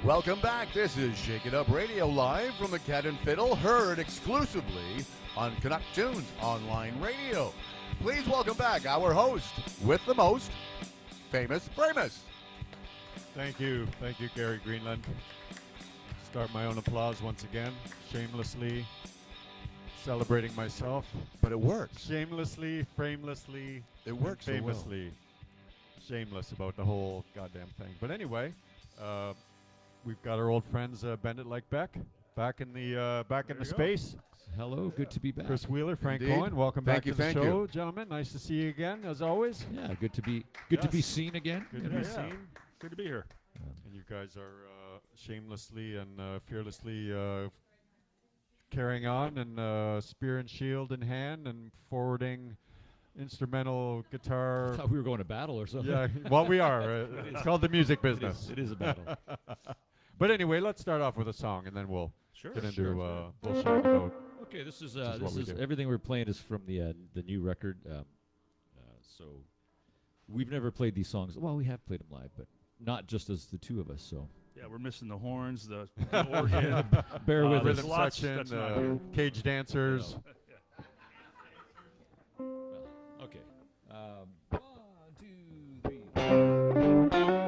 Welcome back. This is Shake It Up Radio live from the Cat and Fiddle, heard exclusively on Canuck Tunes Online Radio. Please welcome back our host with the most, Famous Framus. Thank you, Gary Greenland. Start my own applause once again, shamelessly celebrating myself. But it works. Shamelessly, framelessly, It works so well. famously shameless about the whole goddamn thing. But anyway, we've got our old friends Bendit like Beck back in the space. Hello, good to be back. Chris Wheeler, Frank Indeed. Cohen, welcome Thank back you, to the thank show, you. gentlemen. Nice to see you again, as always. Yeah, good to be seen again. Good to be seen. Good to be here. And you guys are shamelessly and fearlessly carrying on, and spear and shield in hand, and forwarding instrumental I guitar. thought we were going to battle or something. Yeah, well, we are. It's called the music business. It is a battle. But anyway, let's start off with a song, and then we'll Sure. get into bullshit about. Okay, this is what we do. everything we're playing is from the new record. So we've never played these songs. Well, we have played them live, but not just as the two of us. So Yeah, we're missing the horns, the organ. bear with there's us. Rhythm lots section, that's not- cage dancers. Okay. 1, 2, 3.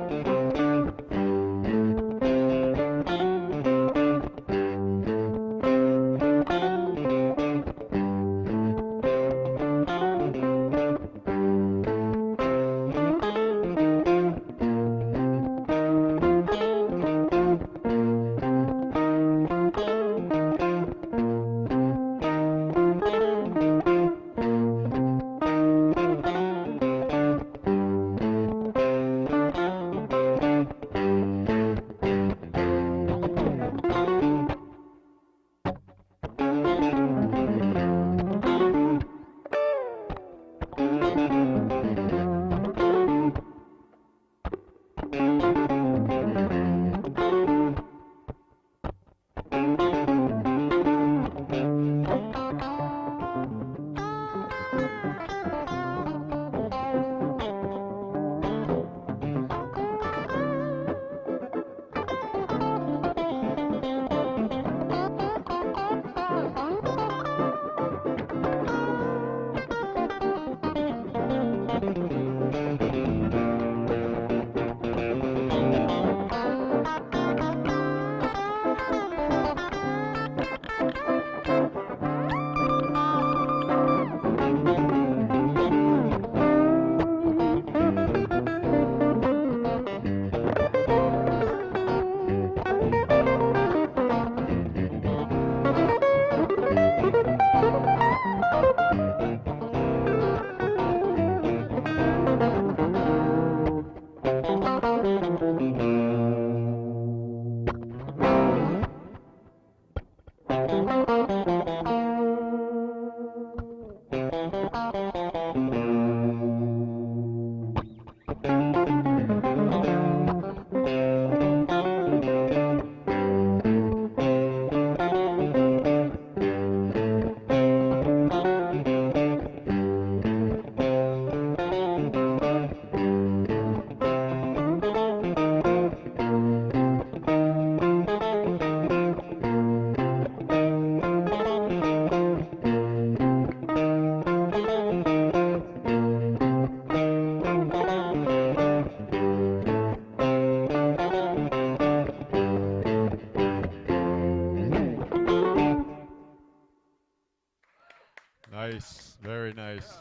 Nice, very nice.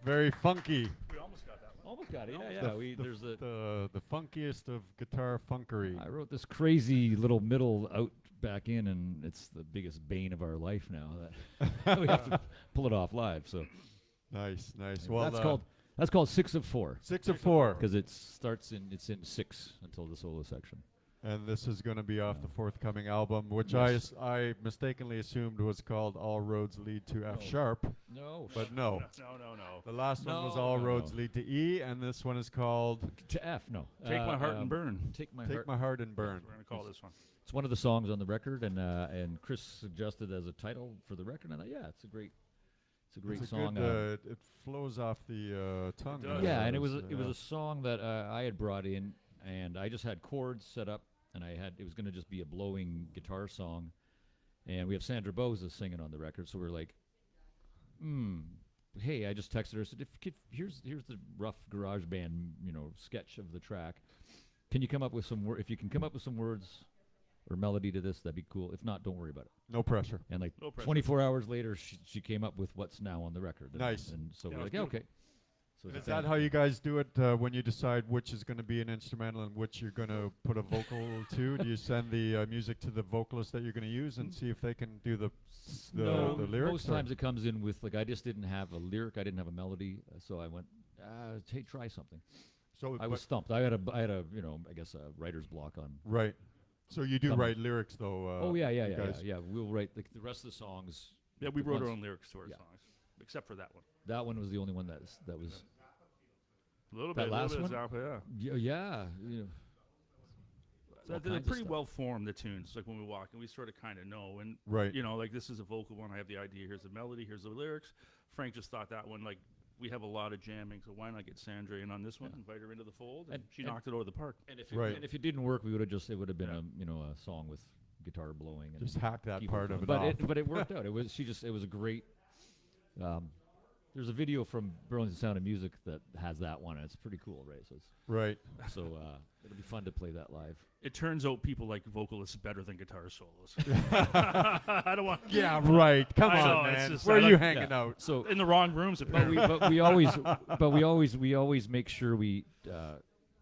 Very funky. We almost got that one. Almost got it. Yeah. There's The funkiest of guitar funkery. I wrote this crazy little middle out back in, and it's the biggest bane of our life now that we have to pull it off live. So Nice. Well, that's called 6 of 4 6 of 4. because it's in 6 until the solo section. And this is going to be off the forthcoming album, which Yes. I mistakenly assumed was called All Roads Lead to F Sharp, No, but no. No. The last one was No, All no, Roads no. Lead to E, and this one is called to F. No, Take my heart and burn. Take my Take heart. My Heart and Burn. We're going to call this one. It's one of the songs on the record, and Chris suggested as a title for the record. And I thought, yeah, it's a great It's a song. good, it flows off the tongue. does. Yeah, and it was yeah. a song that I had brought in and I just had chords set up, and it was going to just be a blowing guitar song, and we have Sandra Boza singing on the record, so we're like, hey, I just texted her, said, here's the rough garage band, sketch of the track. Can you come up with if you can come up with some words or melody to this, that'd be cool. If not, don't worry about it. No pressure. And like No pressure. 24 hours later, she came up with what's now on the record. Nice. And so Yeah, we're like, that's okay. So Is that how you guys do it when you decide which is going to be an instrumental and which you're going to put a vocal to? Do you send the music to the vocalist that you're going to use and see if they can do the lyrics? Most times it comes in with, like, I just didn't have a lyric, I didn't have a melody, so I went, hey, try something. So I was stumped. I had a I guess a writer's block on. right. So you do write lyrics though. Yeah. We'll write the rest of the songs. Yeah, we wrote our once- own lyrics to our Yeah. songs, except for that one. That one was the only one that was. A little That bit. last a little one? bit of Zappa, yeah. Yeah. So all they're kinds of pretty stuff. well formed, the tunes. Like when we walk, and we sort of kind of know. And Right. like this is a vocal one. I have the idea. Here's the melody. Here's the lyrics. Frank just thought that one, like, we have a lot of jamming, so why not get Sandra in on this one? Invite her into the fold, and she knocked it over the park. And if Right. it didn't work, it would have been Yeah. a song with guitar blowing and Just hack that keyboard part of it but off. but it worked out. It was a great. There's a video from Burlington Sound of Music that has that one, and it's pretty cool, right? Right. So it'll be fun to play that live. It turns out people like vocalists better than guitar solos. I don't want. Yeah, right. Come I on, know, it's man. just- Where I are you like- hanging Yeah. out? So In the wrong rooms, apparently. we always make sure we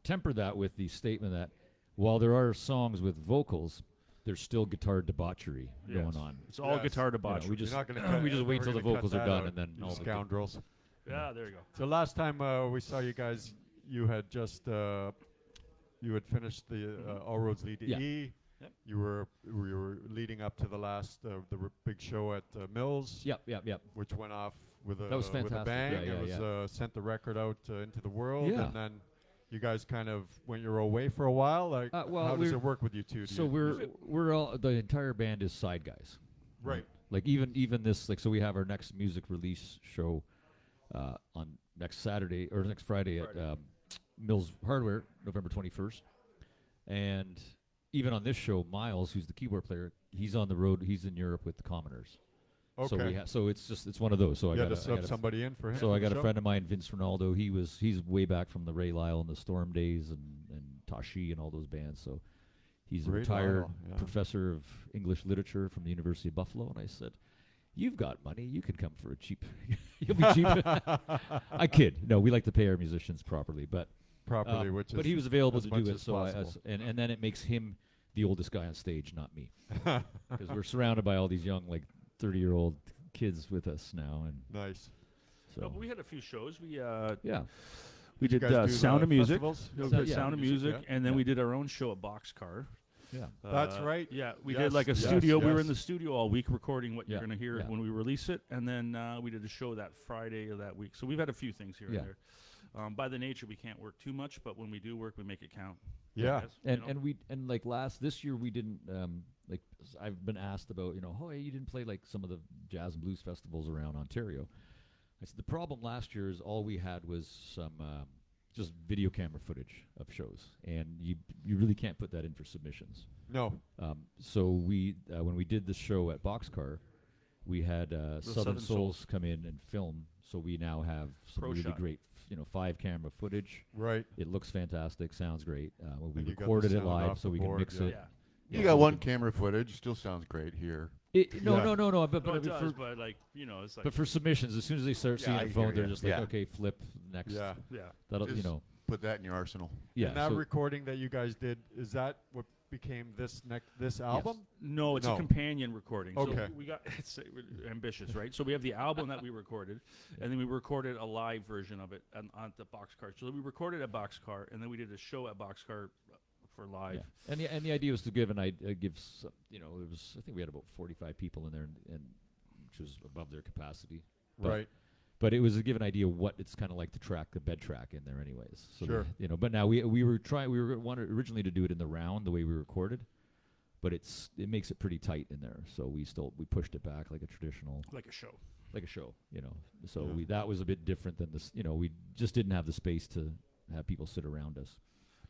temper that with the statement that while there are songs with vocals, there's still guitar debauchery going on. It's all Yes. guitar You know, debauchery. we just You're not gonna we just wait we're till the gonna cut vocals are that done out, and then you all the scoundrels. Yeah, there you go. So last time we saw you guys, you had just you had finished the All Roads Lead to Yeah. E. Yep. You were leading up to the last big show at Mills, Yep. which went off with a That was with a fantastic. bang. Yeah, It was sent the record out into the world, Yeah. and then you guys kind of went your own way for a while. Like, well, how does it work with you two? So we're all the entire band is side guys. right. Like even this, like, so we have our next music release show on next Saturday or next Friday at Mills Hardware, November 21st. And even on this show, Miles, who's the keyboard player, he's on the road. He's in Europe with the Commoners. Okay. So it's one of those. So you I had got to sub somebody in for him. So for I the got a show? friend of mine, Vince Ronaldo. He's way back from the Ray Lyle and the Storm days and Tashi and all those bands. So he's a Ray retired Lyle, yeah. professor of English literature from the University of Buffalo. And I said, "You've got money. You can come for a cheap. You'll be cheap." I kid. No, we like to pay our musicians properly, but properly, which is but he was available as to much do it. as So possible. and then it makes him the oldest guy on stage, not me, because we're surrounded by all these young, like 30-year-old kids with us now, and Nice. so No, but we had a few shows. We yeah. we Did you did guys do Sound the of Music. festivals? We So- did yeah. Sound of Music, yeah. and then Yeah. we did our own show at Boxcar. Yeah. That's right. Yeah, we Yes, did like a yes, studio. We were yes. in the studio all week recording what Yeah, you're going to hear yeah. when we release it, and then we did a show that Friday of that week. So we've had a few things here Yeah. and there. By the nature, we can't work too much, but when we do work, we make it count. Yeah. Yes, you know? And like this year we didn't like I've been asked about, oh, hey, you didn't play like some of the jazz and blues festivals around Ontario. I said the problem last year is all we had was some just video camera footage of shows, and you really can't put that in for submissions. No. So we when we did the show at Boxcar, we had Southern Souls come in and film. So we now have some Pro really shot. great 5-camera footage. Right. It looks fantastic, sounds great. We And you got the recorded it sound live off so the we can board, mix yeah. it. Yeah. You Yeah, got so we one can- camera footage. Still sounds great here. No, Yeah. no. But No, it I mean, does, but like it's like but for submissions, as soon as they start Yeah, seeing I the phone, hear they're ya. just like, Yeah. okay, flip next. Yeah. yeah. That'll Just- Put that in your arsenal. yeah. And that so- recording that you guys did, is that what became this album? No, it's No. a companion recording. Okay. So we got it's ambitious, right? So we have the album that we recorded, and then we recorded a live version of it on the Boxcar. So we recorded at Boxcar, and then we did a show at Boxcar for live. yeah. And the idea was to give there was, I think we had about 45 people in there, and which was above their capacity. But- Right. But it was to give an idea what it's kind of like to track the bed track in there, anyways. So Sure. But now we wanted originally to do it in the round the way we recorded, but it makes it pretty tight in there. So we pushed it back like a traditional, Like a show. like a show, So Yeah. that was a bit different than this. We just didn't have the space to have people sit around us.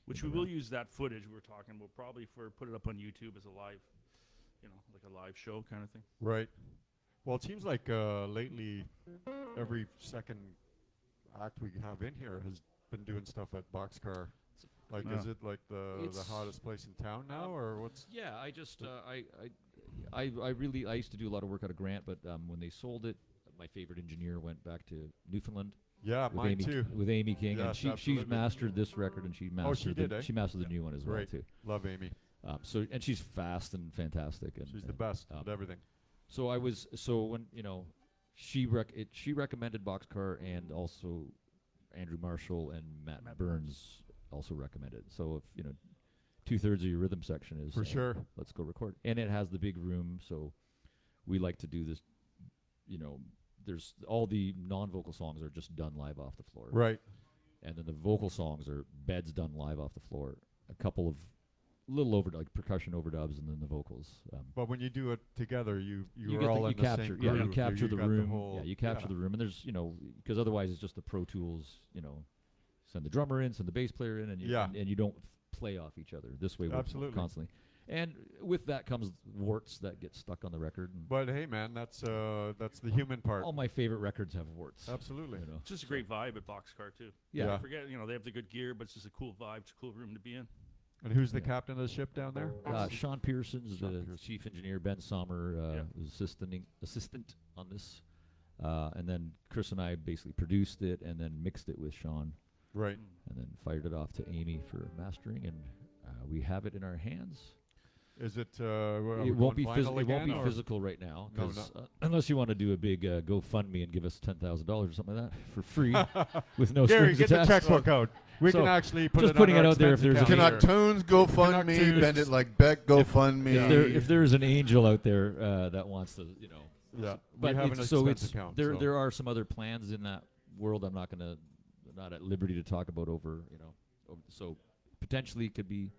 Which we will use that footage we're talking. We'll probably put it up on YouTube as a live, like a live show kind of thing. Right. Well, it seems like lately every second act we have in here has been doing stuff at Boxcar. Like, is it like the hottest place in town now, or what's? Yeah, I just I used to do a lot of work out of Grant, but when they sold it, my favorite engineer went back to Newfoundland. Yeah, with mine Amy, too. With Amy King, Yes, and she's absolutely. mastered this record, and she mastered she mastered the new one as well Right. too. Love Amy. And she's fast and fantastic, and She's the best at everything. So when she recommended Boxcar, and also Andrew Marshall and Matt Burns also recommended. So if 2/3 of your rhythm section is For sure. let's go record, and it has the big room, so we like to do this. There's all the non-vocal songs are just done live off the floor, Right. and then the vocal songs are beds done live off the floor. A couple of little percussion overdubs, and then the vocals. But when you do it together, you you are all in the capture, same yeah, groove. you capture the got room. whole, You capture the room, and there's because otherwise it's just the Pro Tools. Send the drummer in, send the bass player in, and you don't play off each other. This way, we're Absolutely. constantly. And with that comes warts that get stuck on the record. And But hey, man, that's the human part. all my favorite records have warts. Absolutely. It's just a great vibe at Boxcar too. Yeah. Yeah. Forget they have the good gear, but it's just a cool vibe. It's a cool room to be in. And who's the captain of the ship down there? Sean Pearson's Sean the Pearson. chief engineer. Ben Sommer was assistant on this, and then Chris and I basically produced it and then mixed it with Sean. Right. And then fired it off to Amy for mastering, and we have it in our hands. Is it? It won't be or? physical right now, No, 'cause, unless you want to do a big GoFundMe and give us $10,000 or something like that for free with no Gary, strings get the attached. checkbook out. We So, can actually put just it putting on it our out there if expense there's a account Canuck here. Tunes GoFundMe, Tunes. Bend It Like Beck GoFundMe. If there's an angel out there that wants to, Yeah, but we have an it's, so expense it's account. there. so. There are some other plans in that world. I'm not at liberty to talk about so potentially it could be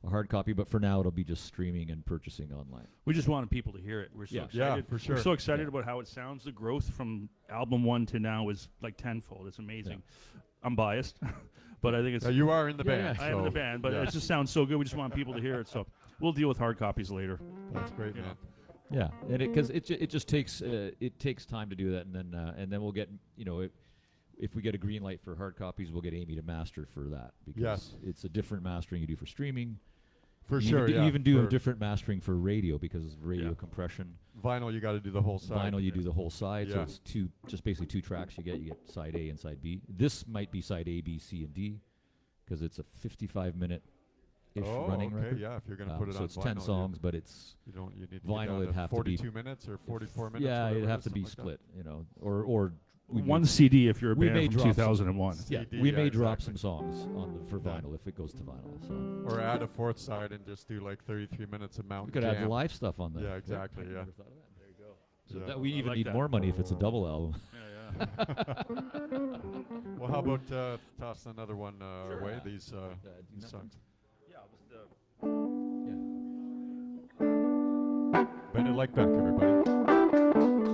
a hard copy, but for now it'll be just streaming and purchasing online. We just wanted people to hear it. We're so Yeah. excited. Yeah, for sure. We're so excited about how it sounds. The growth from album 1 to now is like tenfold. It's amazing. I'm biased, but I think it's. You are in the Yeah, band. yeah. I am in the so band, but yeah. it just sounds so good. We just want people to hear it. So we'll deal with hard copies later. That's great, you man. Yeah, and because it just takes time to do that, and then we'll get if we get a green light for hard copies, we'll get Amy to master for that, because Yes. it's a different mastering you do for streaming. For You sure, even, yeah. you even do a For different mastering for radio because of radio Yeah. compression. vinyl, you got to do the whole side. Vinyl, you do the whole side, so Yeah. it's basically two tracks you get. You get side A and side B. This might be side A, B, C, and D, because it's a 55-minute-ish running okay, record. yeah. If you're gonna put it So on it's vinyl, 10 songs, but it's you need to vinyl, get down it'd to have to be 42 minutes or 44 minutes. yeah, whatever it'd it have is, to be something like split, or we One may- CD if you're a we band may from drop some- 2001. yeah, CD, we yeah, may drop exactly. some songs for Yeah. vinyl if it goes to vinyl. So that. Or add a fourth side and just do like 33 minutes of we Mountain could Jam. add the live stuff on there. Yeah, exactly, yeah. Never thought of that. There you go. So Yeah. that we I even like need that. more money if it's a double album. Yeah, yeah. Well, how about toss another one Sure. away? Yeah. These do songs. Yeah, Bend It Like Beck, everybody.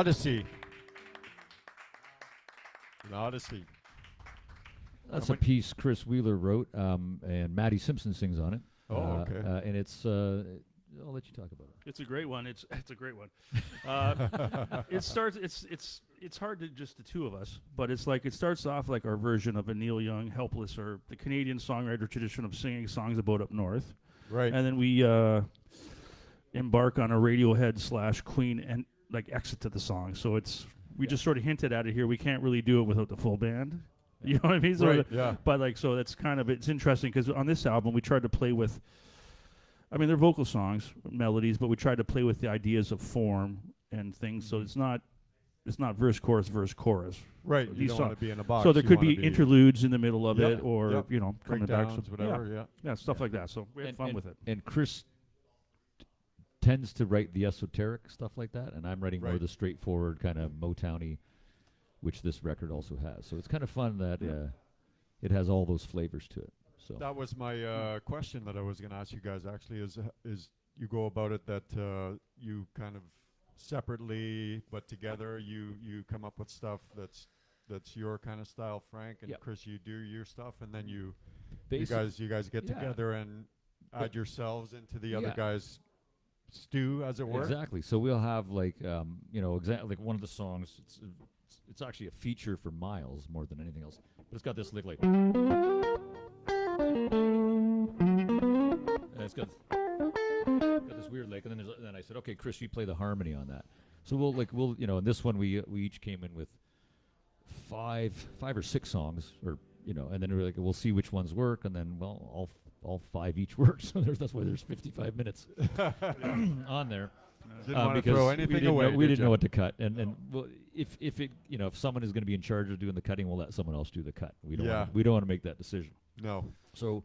Odyssey. An Odyssey. That's a piece Chris Wheeler wrote, and Maddie Simpson sings on it. Oh, okay. And it's I'll let you talk about it. It's a great one. It's a great one. It starts. It's hard to just the two of us, but it's like it starts off like our version of a Neil Young "Helpless" or the Canadian songwriter tradition of singing songs about up north. Right. And then we embark on a Radiohead / Queen and like exit to the song. So we just sort of hinted at it here. We can't really do it without the full band. You know what I mean? So right. Yeah. But like, so that's kind of it's interesting because on this album we tried to play with. I mean, they're vocal songs, melodies, but we tried to play with the ideas of form and things. So it's not verse, chorus, Right. You These don't songs. want to be in a box. So there You could wanna be interludes in the middle of Yep, it, or yep. coming back. breakdowns, So, whatever. yeah, stuff like that. So we had fun with it. And Chris tends to write the esoteric stuff like that, and I'm writing more Right. the straightforward kind of Motowny, which this record also has. So it's kind of fun that it has all those flavors to it. So That was my question that I was going to ask you guys. Actually, is you go about it that you kind of separately but together you come up with stuff that's your kind of style, Frank, and Yep. Chris, you do your stuff, and then you Basic- guys get Yeah. together and add yourselves into the other Yeah. guys' stew, as it were. Exactly. So we'll have like exactly like one of the songs. It's actually a feature for Miles more than anything else. But it's got this lick like. And it's got this weird lick, and then I said, okay, Chris, you play the harmony on that. So we'll in this one we each came in with five or six songs, or and then we're like, we'll see which ones work, and then all five each work. So that's why there's 55 minutes on there. Didn't want to because throw anything away. we did didn't ya? know what to cut, and well, if it if someone is going to be in charge of doing the cutting, we'll let someone else do the cut. We don't want to make that decision. No. So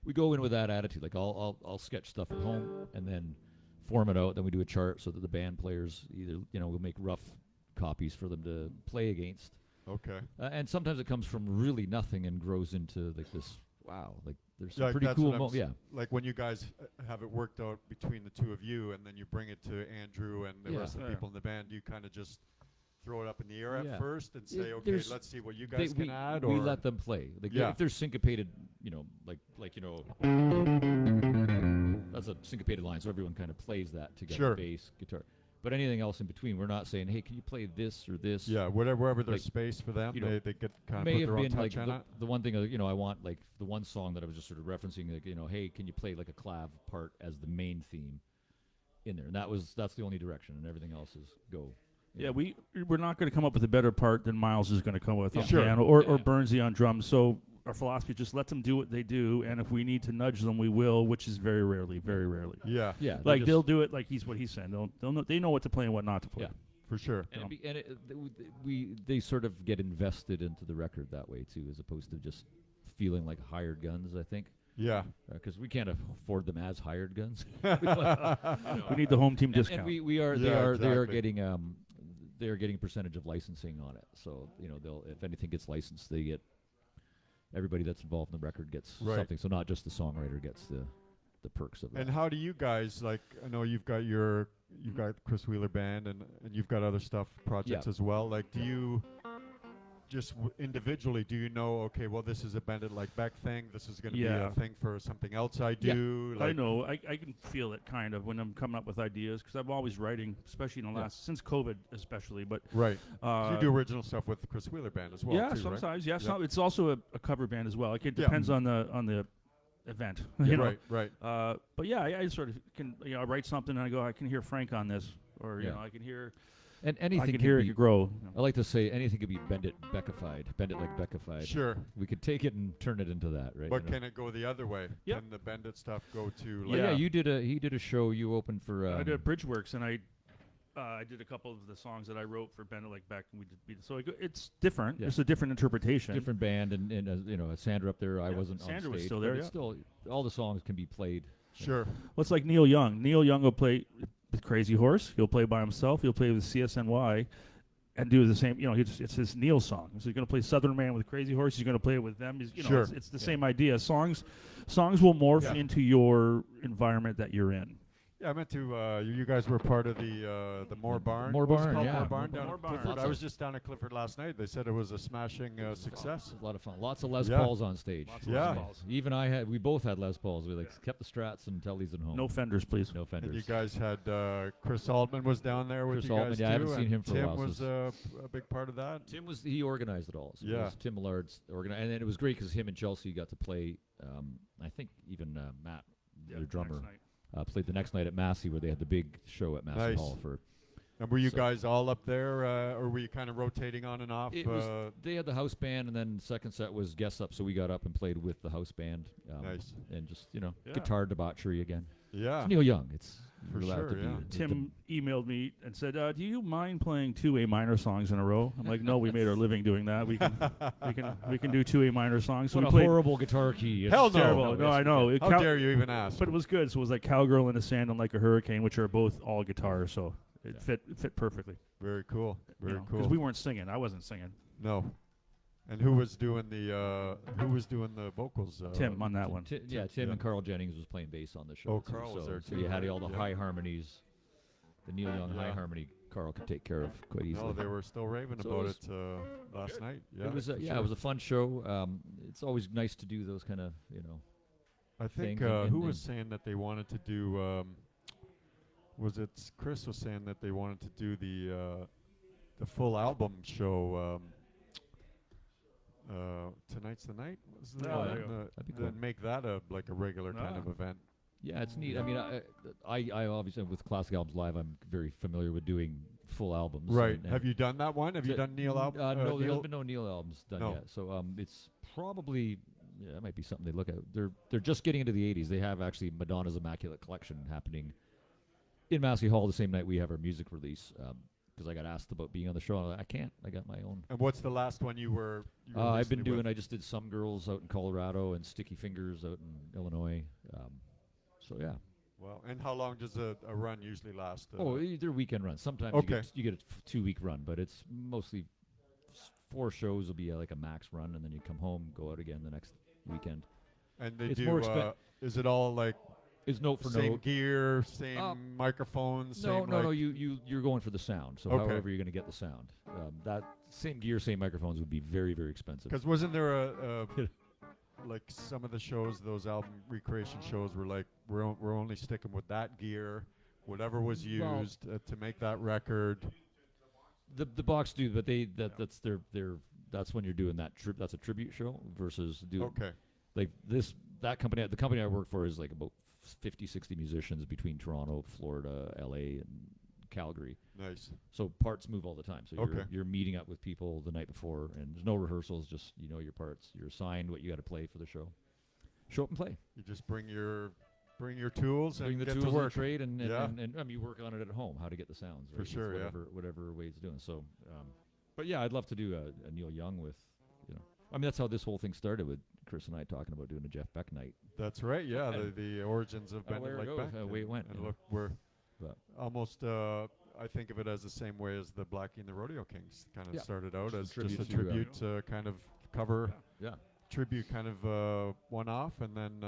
we go in with that attitude. Like I'll sketch stuff at home and then form it out. Then we do a chart so that the band players either we'll make rough copies for them to play against. Okay. And sometimes it comes from really nothing and grows into like this. Wow, like there's some Like, pretty that's cool. what I'm Yeah. Like when you guys have it worked out between the two of you, and then you bring it to Andrew and the Yeah. rest of the people in the band, you kind of just throw it up in the air Yeah. at first and say, okay, There's- let's see what you guys can add. we Or let them play. Like Yeah. if they're syncopated, that's a syncopated line, so everyone kind of plays that together, Sure. bass, guitar. But anything else in between, we're not saying, hey, can you play this or this? yeah, wherever there's Like, space for them, they get kind of May put have their own been like touch on it. the one thing, I want like the one song that I was just sort of referencing, like, hey, can you play like a clav part as the main theme in there? And that's the only direction, and everything else is go. Yeah, we're not going to come up with a better part than Miles is going to come up with on Sure. piano or Yeah. Burnsy on drums. So our philosophy is just let them do what they do, and if we need to nudge them, we will, which is very rarely. Yeah, Yeah, Like they'll do it like what he's saying. They know what to play and what not to play. Yeah. for sure. They sort of get invested into the record that way too, as opposed to just feeling like hired guns. I think Yeah. because we can't afford them as hired guns. We need the home team discount. And they are exactly. getting percentage of licensing on it. So they'll, if anything gets licensed, they get everybody that's involved in the record gets Right. something. So not just the songwriter gets the perks of that. And how do you guys, like, I know you've got Chris Wheeler Band, and you've got other stuff, projects Yeah. as well. Like, do you just individually, do you know, okay, well, this is a Bend It Like Beck thing, this is going to be Yeah. a thing for something else I Yeah. do? I Like, know. I can feel it kind of when I'm coming up with ideas because I'm always writing, especially in the last since COVID, especially. But Right. So you do original stuff with the Chris Wheeler Band as well, yeah, too, right? sometimes. Yeah, Yeah. it's also a cover band as well. Like it Yeah. depends on the event. you know? Right. But yeah, I sort of can I write something and I go, I can hear Frank on this, or Yeah. I can hear. And I anything can could hear it be, could grow. I like to say anything could be bend it like Beckified. Sure. We could take it and turn it into that, right? But can it go the other way? Yep. Can the Bend It stuff go to, Well, like, yeah, he did a show. You opened for. I did Bridgeworks, and I did a couple of the songs that I wrote for Bend It Like Beck, and we did. So it's different. Yeah. It's a different interpretation. different band, and Sandra up there. I Yeah, wasn't Sandra on was stage, still but there, it's yeah. still all the songs can be played. sure. Well, it's like Neil Young. Neil Young will play with Crazy Horse. He'll play by himself. He'll play with CSNY, and do the same. It's his Neil song. So he's going to play Southern Man with Crazy Horse. He's going to play it with them. Sure. It's the same idea. Songs will morph Yeah. into your environment that you're in. Yeah, I meant to. You guys were part of the Moore Barn. Moore What was it Barn, called? yeah. Moore Barn down Moore at Barn. Clifford. Lots I of- was just down at Clifford last night. They said it was a smashing success. A lot of fun. Lots of Les Yeah. Pauls on stage. Lots of Yeah. Les Pauls. Even we both had Les Pauls. We kept the Strats and Tellys at home. No Fenders, please. No And Fenders. you guys had Chris Altman was down there with Chris you guys Altman, too. yeah, I haven't seen and him for a Tim while, so was a big part of that. He organized it all. So it Yeah. was Tim Millard's organized, and then it was great because him and Chelsea got to play. I think even Matt, Yeah, their next drummer, night. played the next night at Massey, where they had the big show at Massey Nice. Hall for. And were you So- guys all up there, or were you kind of rotating on and off? It was, they had the house band, and then second set was guests up, so we got up and played with the house band. Nice. And just Yeah. guitar debauchery again. Yeah. It's Neil Young. It's For you're allowed sure, to be yeah. the- Tim emailed me and said, "Do you mind playing 2 A minor songs in a row?" I'm like, "No, we made our living doing that. We can do 2 A minor songs." So What we a played. horrible guitar key. It's Hell no. Terrible. No, I know. It How dare you even ask? But it was good. So it was like Cowgirl in the Sand and Like a Hurricane, which are both all guitars, so it fit perfectly. Very cool. Very cool. Because we weren't singing. I wasn't singing. No. And who was doing the vocals? Tim on that one. Tim yeah. and Carl Jennings was playing bass on the show. Oh, too, Carl was so, there so too, you had right? all the Yeah. high harmonies. The Neil Young high Yeah. harmony Carl could take care of quite easily. No, they were still raving So about it it last night. Yeah, it was for it sure. was a fun show. It's always nice to do those kind of I think thing, and- who and- was saying that they wanted to do? Was it Chris was saying that they wanted to do the full album show? Tonight's the night. Was the Oh, name? there you go. That'd be Then cool. make that a regular kind of event. Yeah, it's neat. I mean, I obviously with Classic Albums Live, I'm very familiar with doing full albums. Right. and- Have you done that one? Have you done Neil album? No, there Neil? hasn't been no Neil albums done No. yet. So it's probably it might be something they look at. They're just getting into the 80s. They have actually Madonna's Immaculate Collection happening in Massey Hall the same night we have our music release. Because I got asked about being on the show, and I can't. I got my own. And what's the last one you were? I've been recently doing. with? I just did Some Girls out in Colorado and Sticky Fingers out in Illinois. So yeah. Well, and how long does a run usually last? They're weekend runs. Sometimes Okay. you get a 2-week run, but it's mostly 4 shows will be like a max run, and then you come home, go out again the next weekend. And they it's do. more expen- Is it all like It's note for same note. gear, same microphones? No, same no, like no. You're going for the sound. So Okay. however you're going to get the sound, that same gear, same microphones would be very, very expensive. Because wasn't there a like some of the shows, those album recreation shows were like we're only sticking with that gear, whatever was Well- used to make that record. The box do, but that's that's when you're doing that that's a tribute show versus Okay. like the company I work for is like about 50, 60 musicians between Toronto, Florida, LA, and Calgary. Nice. So parts move all the time. So Okay. you're meeting up with people the night before, and there's no rehearsals. Just you know your parts. You're assigned what you got to play for the show. Show up and play. You just bring your tools Bring and the get tools to of the work. trade, and Yeah. you work on it at home. How to get the sounds For right, with sure, yeah. whatever way it's doing. So, but yeah, I'd love to do a Neil Young with, I mean that's how this whole thing started with Chris and I talking about doing a Jeff Beck night. That's right. Yeah, And the origins of Bend where It it Like goes, Beck. way it went, And you know. look, we're But almost. I think of it as the same way as the Blackie and the Rodeo Kings kind of Yeah. started out as Just a just a tribute to, tribute kind of cover. yeah. Tribute kind of one off, and then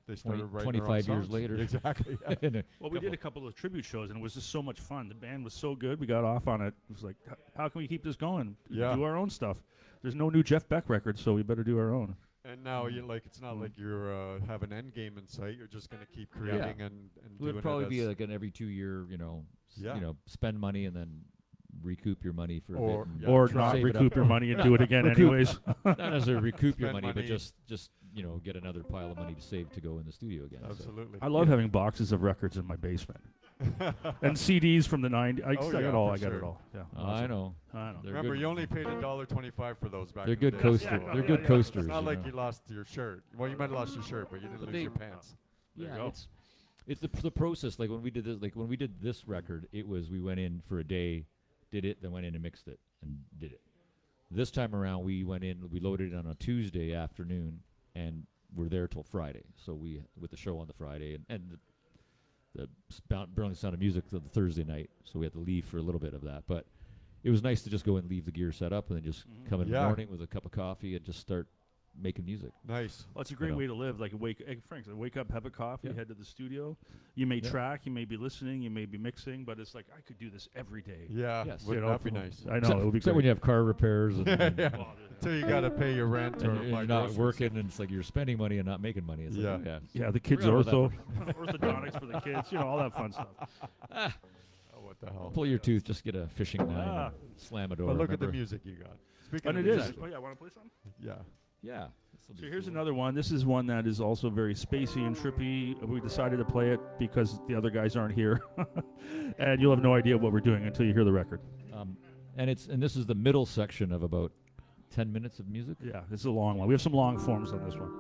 they started writing their own 25 years songs. later. Exactly. yeah. Well, we did a couple of tribute shows, and it was just so much fun. The band was so good. We got off on it. It was like, how can we keep this going? Yeah. Do our own stuff. There's no new Jeff Beck records, so we better do our own. And now you it's not like you're have an end game in sight. You're just going to keep creating and It doing would probably it be as like an every 2 year, Yeah. spend money and then recoup your money for a Or- bit. and Yeah, or try. not save it recoup up. your money and do it again Recoup. anyways. Not necessarily recoup your Spend money, but money. just get another pile of money to save to go in the studio again. so. Absolutely. I love having boxes of records in my basement. And CDs from the 90s. I Oh, got yeah, it all. for I got sure. it all. Yeah. I awesome. know. I know. They're Remember, good. you only paid $1.25 for those back. They're in the good day, coasters. so, They're good coasters. It's not you like know. you lost your shirt. Well, you might have lost your shirt, but you didn't But lose they- your pants. There you Yeah, go. it's the process. Like when we did this record, it was we went in for a day, did it, then went in and mixed it and did it. This time around, we went in, we loaded it on a Tuesday afternoon, and we're there till Friday. So we with the show on the Friday and the Burlington Sound of Music the Thursday night. So we had to leave for a little bit of that, but it was nice to just go and leave the gear set up and then just come in Yeah. the morning with a cup of coffee and just start making music. Nice. Well, it's a great know. way to live. Like frankly, wake up, have a coffee, Yeah. head to the studio. You may Yeah. track, you may be listening, you may be mixing, but it's like I could do this every day. Yeah. Yes. Wouldn't You know, that be for- nice? I know it would be Except when great. you have car repairs and, Yeah. Well, Until you got to pay your rent or and buy you're not groceries. working, and it's like you're spending money and not making money. It's Yeah. like, oh, yeah, the kids Forgot about orthodontics for the kids, all that fun stuff. Oh, what the hell? pull your tooth, just get a fishing line, Ah. and slam it over. But look at the remember? music you got. Speaking And of it is. music, Oh yeah, want to play something? yeah. Yeah. this'll So be here's cool. another one. This is one that is also very spacey and trippy. We decided to play it because the other guys aren't here, and you'll have no idea what we're doing until you hear the record. And this is the middle section of about 10 minutes of music. Yeah, this is a long one. We have some long forms on this one.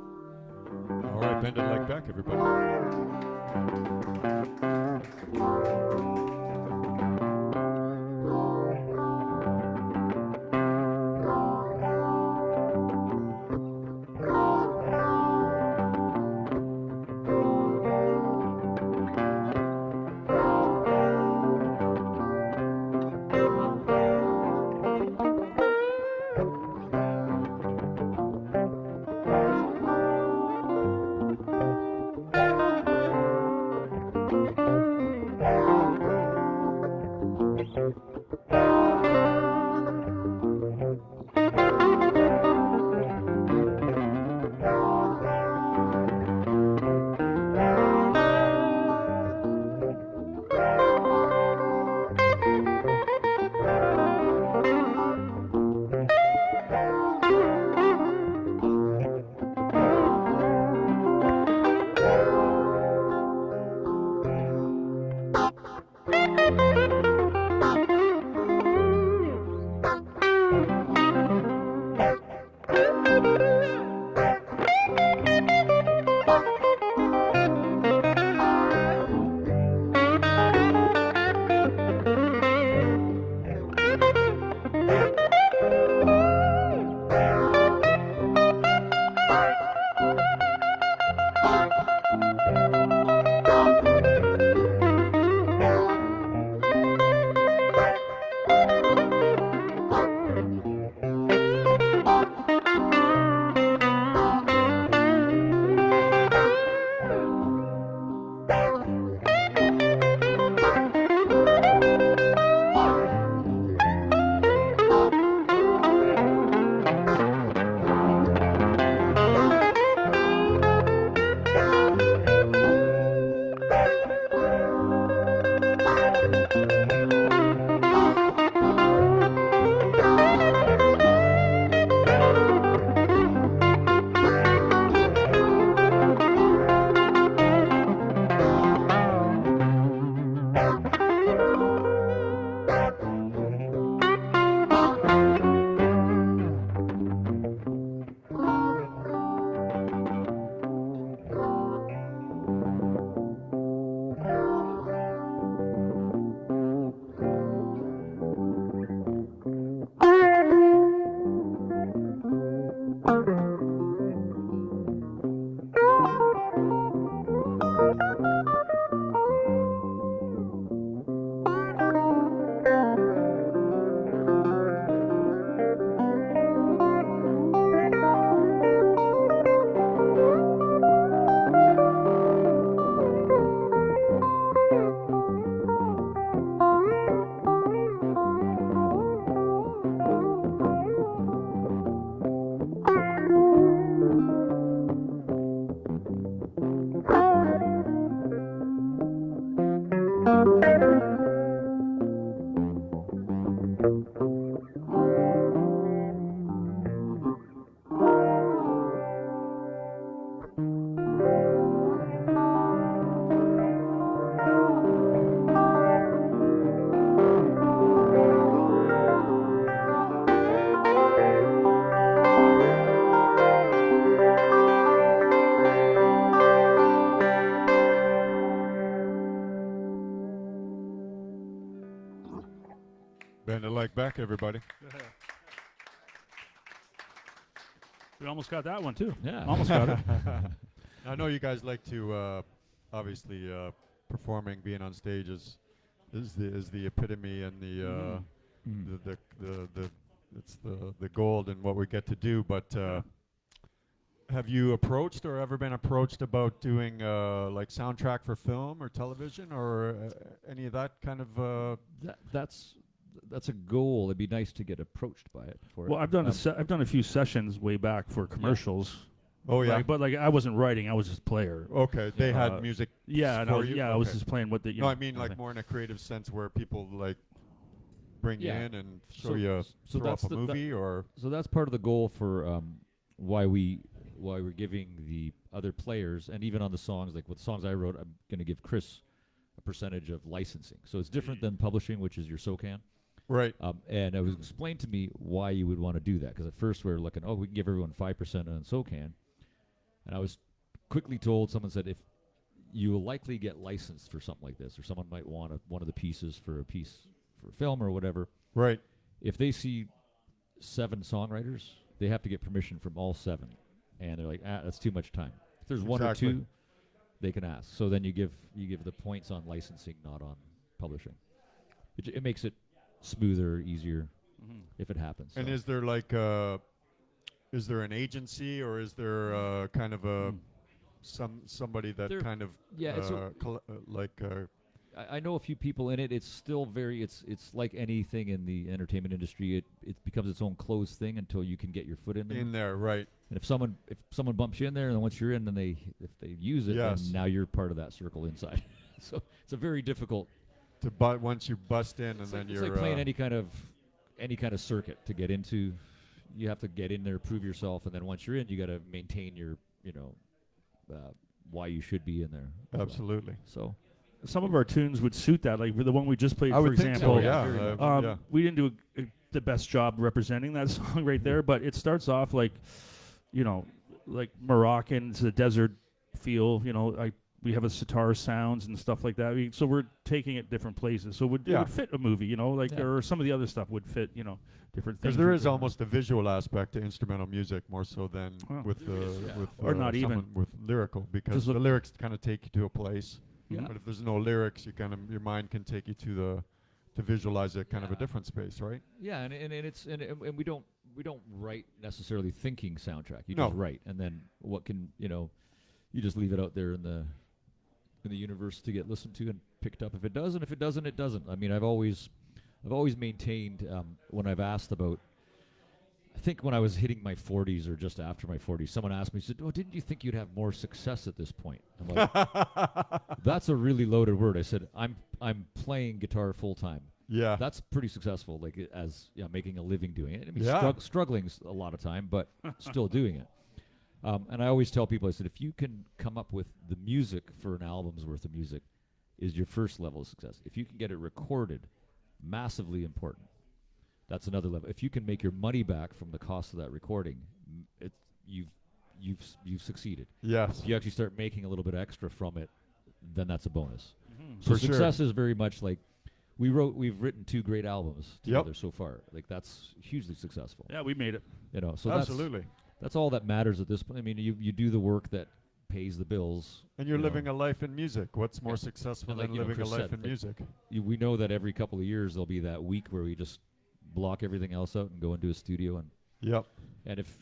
All right, bend it like Beck, everybody. Bend it like Beck, everybody. We almost got that one too. Yeah. Almost got it. I know you guys like to, obviously, performing, being on stage is the epitome and the gold and what we get to do. But have you approached or ever been approached about doing like soundtrack for film or television or any of that kind of? That's a goal. It'd be nice to get approached by it. For Well, it. I've done a few sessions way back for commercials. Oh yeah. But I wasn't writing. I was just player. Okay, they had music. Yeah, and for you? I was Okay. just playing what the. No, I mean like more in a creative sense where people like bring you Yeah. in and So- show you so throw that's up a movie or. So that's part of the goal for why we're giving the other players, and even on the songs, like with songs I wrote, I'm going to give Chris a percentage of licensing. So it's different than publishing, which is your SOCAN. Right. And it was explained to me why you would want to do that, because at first we were looking, we can give everyone 5% on SOCAN. And I was quickly told, someone said, if you will likely get licensed for something like this, or someone might want one of the pieces for a film or whatever. Right. If they see 7 songwriters, they have to get permission from all 7. And they're like, that's too much time. If there's 1 or 2, they can ask. So then you give the points on licensing, not on publishing. It makes it smoother, easier, if it happens. And so. is there like is there an agency or is there kind of a somebody that There- kind of yeah, it's I know a few people in it. It's still very it's like anything in the entertainment industry. It becomes its own closed thing until you can get your foot in there. in there, right? And if someone bumps you in there, and then once you're in, then if they use it, Yes. then now you're part of that circle inside. So it's a very difficult. But once you bust in, and It's then like, you're it's like playing any kind of circuit to get into. You have to get in there, prove yourself, and then once you're in, you got to maintain your why you should be in there. as well. absolutely. So Some of our tunes would suit that, like the one we just played, I for would think example. so. Yeah. very much. Yeah. We didn't do the best job representing that song right there, but it starts off like Moroccan. It's a desert feel. We have a sitar sounds and stuff like that. So we're taking it different places. So it would fit a movie, Yeah. or some of the other stuff would fit, different things. Because there is almost a visual aspect to instrumental music more so than Well, with yeah. with Or not even. someone with lyrical, because Just the look- lyrics kind of take you to a place. Yeah. But if there's no lyrics, your mind can take you to visualize it kind of a different space, right? yeah, and we don't write necessarily thinking soundtrack. You No. just write, and then what can you just leave it out there in the universe to get listened to and picked up if it does, and if it doesn't, it doesn't. I mean, I've always maintained when I've asked about. I think when I was hitting my 40s or just after my 40s, someone asked me, said, didn't you think you'd have more success at this point? I'm like, that's a really loaded word. I said, I'm playing guitar full time. Yeah. That's pretty successful, like as making a living doing it. I mean, Yeah. struggling a lot of time, but still doing it. And I always tell people, I said, if you can come up with the music for an album's worth of music, is your first level of success. If you can get it recorded, massively important. That's another level. If you can make your money back from the cost of that recording, you've succeeded. Yes. If you actually start making a little bit extra from it, then that's a bonus. For So sure. success is very much like we've written 2 great albums Yep. together so far. Like that's hugely successful. Yeah, we made it. So Absolutely. that's all that matters at this point. I mean, you do the work that pays the bills. And you're you living know. a life in music. What's more And- successful and like, than you know, living a Chris life said, in like- music? We know that every couple of years there'll be that week where we just block everything else out and go into a studio Yep. and if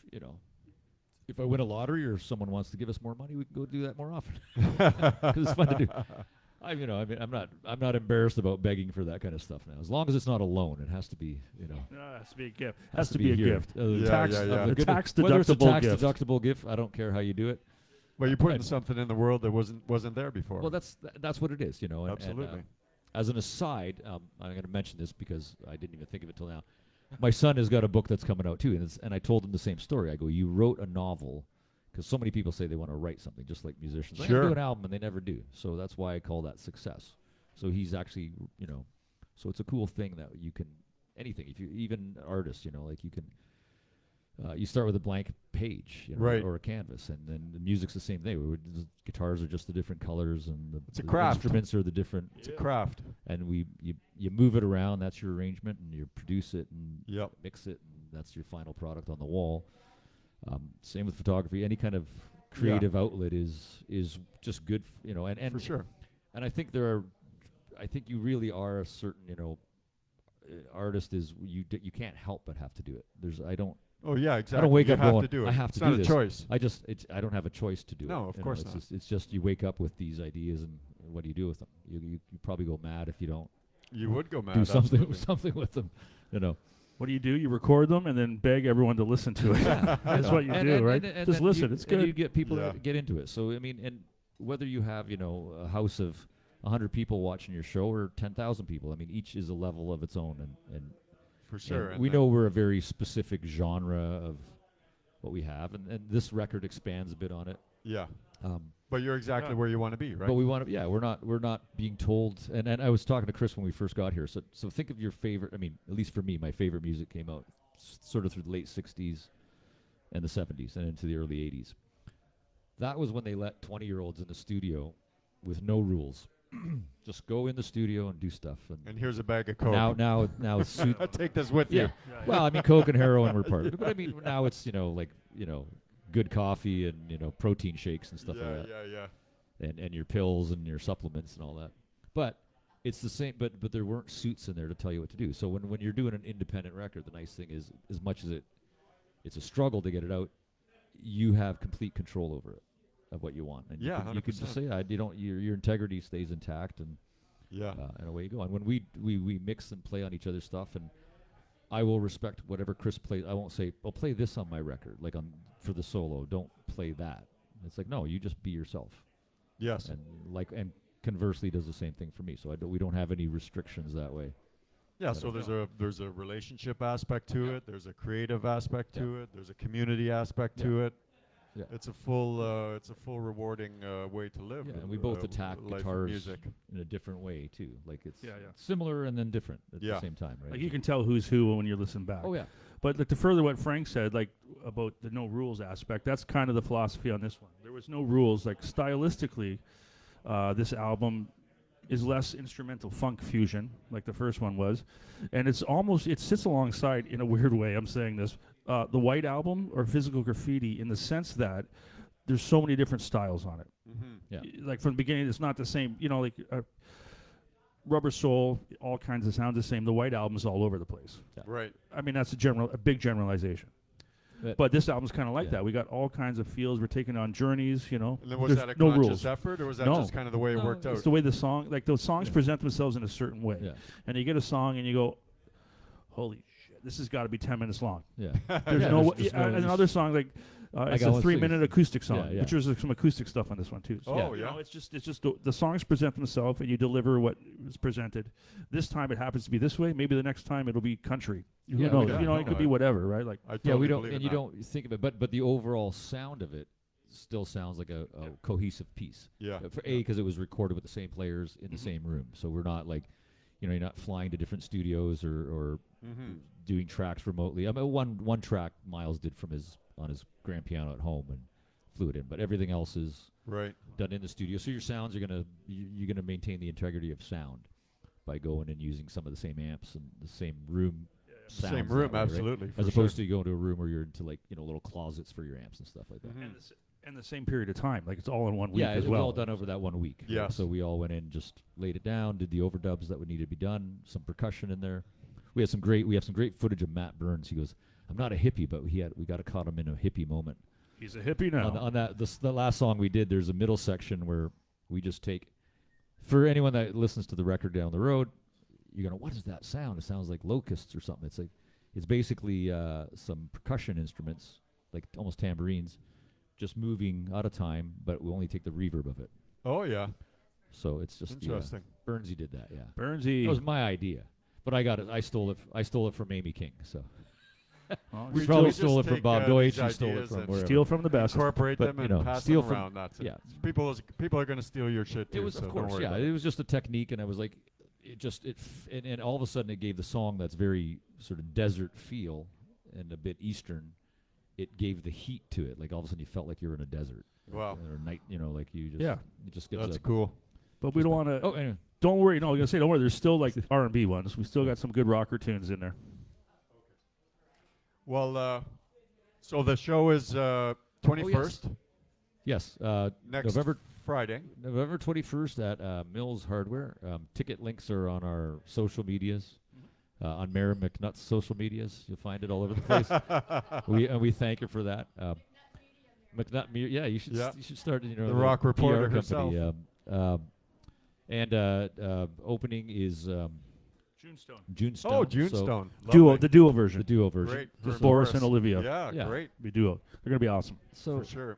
I win a lottery or someone wants to give us more money, we can go do that more often because it's fun to do. I'm not embarrassed about begging for that kind of stuff now. As long as it's not a loan, it has to be, No, it has to be a gift. Has to be a here. gift. Yeah, tax, yeah, yeah. The Good- tax whether it's a deductible tax gift. deductible gift, I don't care how you do it. Well, you're putting Right. something in the world that wasn't there before. Well, that's what it is, and- Absolutely. And, as an aside, I'm going to mention this because I didn't even think of it till now. My son has got a book that's coming out too, and I told him the same story. I go, you wrote a novel, because so many people say they want to write something, just like musicians. They Sure. do an album and they never do. So that's why I call that success. So he's actually, so it's a cool thing that you can anything. If you even artists, like you can. You start with a blank page, Right. or a canvas, and then the music's the same thing. The guitars are just the different colors, and It's a the craft. instruments are the different. It's a craft. And you move it around. That's your arrangement, and you produce it and Yep. mix it, and that's your final product on the wall. Same with photography. Any kind of creative outlet is just good, and For sure. And I think I think you really are a certain, artist is you can't help but have to do it. Oh yeah, exactly. I don't wake you up have going, to do it. I have it's to not do a this. choice. I don't have a choice to do it. No, of You know, course not. It's just you wake up with these ideas, and what do you do with them? You probably go mad if you don't You would go mad. do something absolutely. something with them. You know. What do? You record them and then beg everyone to listen to it. That's what you do, right? And Just then listen. You, it's and good. you get people Yeah. to get into it. So I mean, and whether you have a house of 100 people watching your show or 10,000 people, I mean, each is a level of its own, and For sure. and we know we're a very specific genre of what we have, and this record expands a bit on it. Yeah. Um, But you're exactly where you want to be, right? But we want to, we're not being told. And I was talking to Chris when we first got here. So think of your favorite. I mean, at least for me, my favorite music came out sort of through the late '60s and the '70s and into the early '80s. That was when they let 20-year-olds in the studio with no rules, just go in the studio and do stuff. And here's a bag of coke. Now it's Take this with yeah. you. Well, I mean, coke and heroin were part of it, but I mean, now it's good coffee and protein shakes and stuff like that. Yeah. And your pills and your supplements and all that. But it's the same, but there weren't suits in there to tell you what to do. So when you're doing an independent record, the nice thing is, as much as it's a struggle to get it out, you have complete control over it, of what you want. And you can just say, your integrity stays intact, and and away you go. And when we mix and play on each other's stuff, and I will respect whatever Chris plays. I won't say, "I'll play this on my record," like for the solo. Don't play that. It's like, no, you just be yourself. Yes. And conversely does the same thing for me. So we don't have any restrictions that way. Yeah, so there's a relationship aspect to it. There's a creative aspect to it. There's a community aspect to it. Yeah. It's a full rewarding way to live. Yeah, and we both attack life guitars music. in a different way too. Like it's Yeah. similar and then different at the same time, right? Like you can tell who's who when you listen back. Oh yeah. But to further what Frank said, like about the no rules aspect, that's kind of the philosophy on this one. There was no rules. Like stylistically, this album is less instrumental funk fusion, like the first one was, and it sits alongside, in a weird way, I'm saying this, the White Album or Physical Graffiti, in the sense that there's so many different styles on it. Mm-hmm. Yeah. Like from the beginning, it's not the same. Like Rubber Soul, all kinds of sounds the same. The White Album is all over the place. Yeah. Right. I mean, that's a big generalization. But this album's kind of like that. We got all kinds of feels. We're taking on journeys, And then was There's that a no conscious rules. effort, or was that No. just kind of the way it worked out? It's the way the songs present themselves in a certain way. Yeah. And you get a song and you go, holy shit, this has got to be 10 minutes long. Yeah. There's Yeah, no there's way. just no- Another song, like, it's got a one 3-minute acoustic song, Yeah. which was some acoustic stuff on this one, too. So, Oh, you yeah. know, it's just the songs present themselves and you deliver what is presented. This time it happens to be this way. Maybe the next time it'll be country. Who Yeah, knows? yeah. It could be whatever, right? Like, I Yeah, totally we don't, believe and in you that. don't think of it, but the overall sound of it still sounds like a cohesive piece. Yeah. Because it was recorded with the same players in the same room, so we're not like, you're not flying to different studios or Mm-hmm. doing tracks remotely. I mean, one track Miles did on his grand piano at home and flew it in, but everything else is Right. done in the studio. So your sounds are you're gonna maintain the integrity of sound by going and using some of the same amps and the same room. Sounds Same that room, way, right? absolutely. As opposed to you go into a room where you're into like little closets for your amps and stuff like that. Mhm. and the same period of time. Like, it's all in 1 week Yeah, as it was well. all done over that 1 week. right? Yes. So we all went in, just laid it down, did the overdubs that would need to be done, some percussion in there. We have some great footage of Matt Burns. He goes, "I'm not a hippie, but we got to caught him in a hippie moment." He's a hippie now. On that, the last song we did, there's a middle section where we just take, for anyone that listens to the record down the road, you're going, what is that sound? It sounds like locusts or something. It's basically some percussion instruments, like almost tambourines, just moving out of time, but we only take the reverb of it. Oh yeah. So it's just Interesting. Burnsy did that, yeah. Burnsy. That was my idea, but I got it. I stole it from Amy King. So Oh, we We probably just stole it from take, Bob these Deutsch. He stole it ideas from and wherever. steal from the best. Incorporate But, them you know, and pass steal them from- around. That's it. yeah. People are going to steal your shit too. It was, so of don't course, worry yeah. about It was just a technique, and I was like, and all of a sudden it gave the song that's very sort of desert feel and a bit Eastern. It gave the heat to it. Like all of a sudden you felt like you were in a desert. Wow. Or night, like you just. Yeah. It just gives That's a. cool. But we don't want to. Oh, anyway. Don't worry. No, I was gonna say, don't worry. There's still like R&B ones. We still got some good rocker tunes in there. Well, so the show is 21st. Yes. Next November Friday. November 21st at Mills Hardware. Ticket links are on our social medias. on Mary McNutt's social medias. You'll find it all over the place. we thank her for that. McNutt, yeah, you should start. The rock reporter PR herself. company. Opening is Junestone. Junestone. Oh, So Junestone. The duo version. the duo version. Great. Just for Boris and Olivia. Yeah, Yeah. great. Be duo. They're gonna be awesome. So For sure.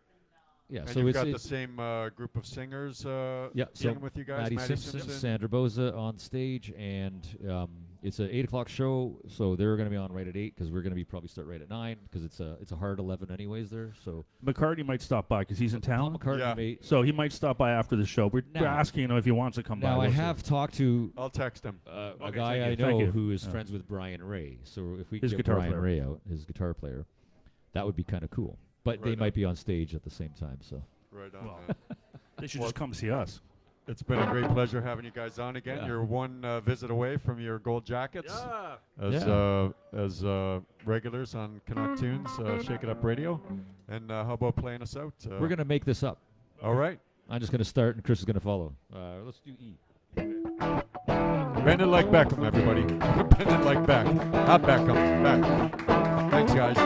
yeah, And so you've it's got the it's- same group of singers so singing with you guys. Maddie Maddie Simpson, Sandra Boza on stage, and it's an 8:00 show. So they're going to be on right at 8 because we're going to be probably start right at 9 because it's a hard 11 anyways there. So McCartney might stop by because he's in Paul town. McCartney Yeah. may. So he might stop by after the show. We're Now- asking him if he wants to come by. Now I We'll see. have talked to I'll text him. a Okay, guy I thank know you. who is Yeah. friends with Brian Ray. So if we His could get guitar Brian player. Ray out, his guitar player, that would be kind of cool. But they Right might on. be on stage at the same time. So Right on. Well, man. They should Well- just come see us. It's been a great pleasure having you guys on again. Yeah. You're one visit away from your gold jackets as regulars on Canuck Tunes, Shake It Up Radio. And how about playing us out? we're going to make this up. All right. I'm just going to start and Chris is going to follow. Let's do E. Bend it like Beckham, everybody. Bend it like Beck. Not Beckham. Beck. Thanks, guys.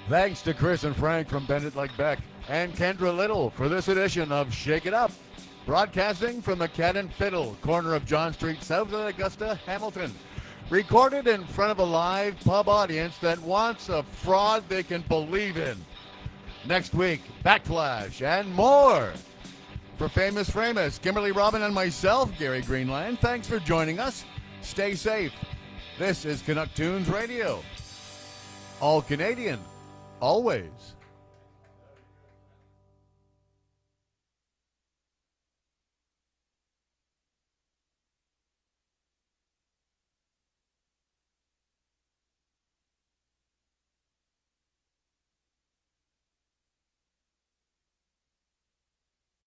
Thanks to Chris and Frank from Bend It Like Beck and Kendra Little for this edition of Shake It Up. Broadcasting from the Cat and Fiddle, corner of John Street, south of Augusta, Hamilton. Recorded in front of a live pub audience that wants a fraud they can believe in. Next week, Backflash and more. For Famous Framus, Kimberly Robin, and myself, Gary Greenland, thanks for joining us. Stay safe. This is Canuck Tunes Radio. All Canadian, always.